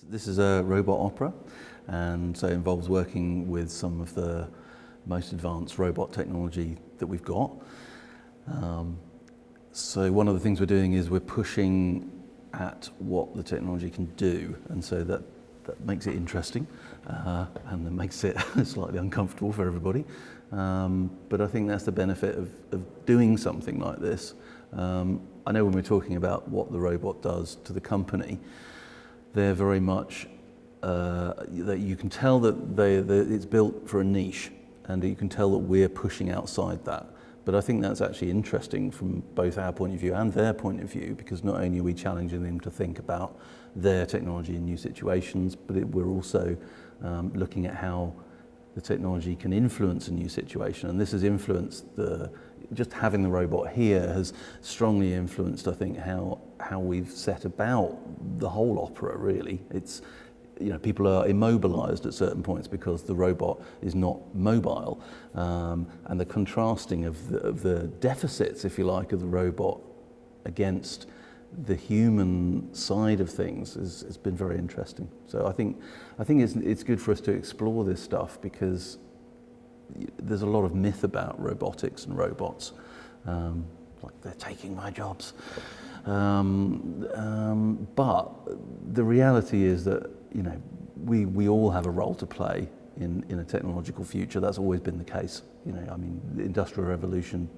This is a robot opera, and so it involves working with some of the most advanced robot technology that we've got. So one of the things we're doing is we're pushing at what the technology can do, and so that makes it interesting, and that makes it slightly uncomfortable for everybody. But I think that's the benefit of doing something like this. I know when we're talking about what the robot does to the company, they're very much, that you can tell that it's built for a niche, and you can tell that we're pushing outside that. But I think that's actually interesting from both our point of view and their point of view, because not only are we challenging them to think about their technology in new situations, but we're also looking at how the technology can influence a new situation. And this has influenced just having the robot here has strongly influenced, I think, how we've set about the whole opera, really. It's, people are immobilized at certain points because the robot is not mobile. And the contrasting of the deficits, if you like, of the robot against the human side of things has been very interesting. So I think it's good for us to explore this stuff, because there's a lot of myth about robotics and robots, like they're taking my jobs. But the reality is that we all have a role to play in a technological future. That's always been the case. The Industrial Revolution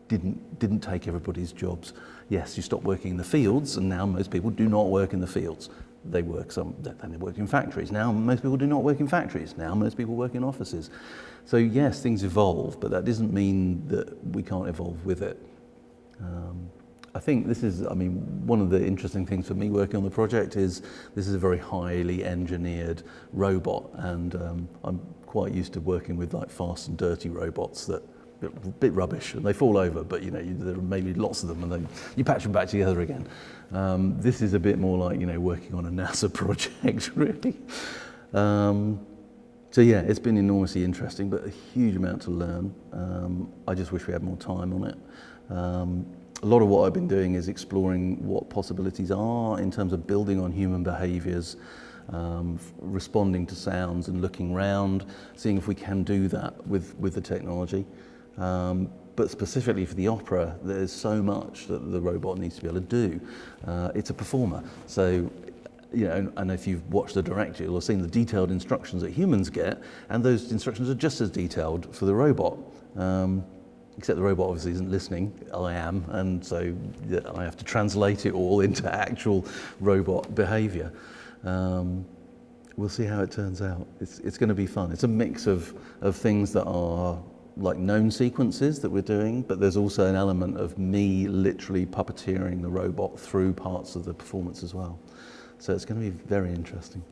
didn't take everybody's jobs. Yes, you stopped working in the fields, and now most people do not work in the fields. They work in factories. Now most people do not work in factories. Now most people work in offices. So yes, things evolve, but that doesn't mean that we can't evolve with it. I think this is, one of the interesting things for me working on the project is this is a very highly engineered robot, and I'm quite used to working with like fast and dirty robots that are a bit rubbish and they fall over, but there are maybe lots of them, and then you patch them back together again. This is a bit more like working on a NASA project, really. So yeah, it's been enormously interesting, but a huge amount to learn. I just wish we had more time on it. A lot of what I've been doing is exploring what possibilities are in terms of building on human behaviours, responding to sounds and looking around, seeing if we can do that with the technology. But specifically for the opera, there's so much that the robot needs to be able to do. It's a performer, so and if you've watched the director, you'll have seen the detailed instructions that humans get, and those instructions are just as detailed for the robot. Except the robot obviously isn't listening, I am, and so I have to translate it all into actual robot behaviour. We'll see how it turns out. It's going to be fun. It's a mix of things that are like known sequences that we're doing, but there's also an element of me literally puppeteering the robot through parts of the performance as well. So it's going to be very interesting.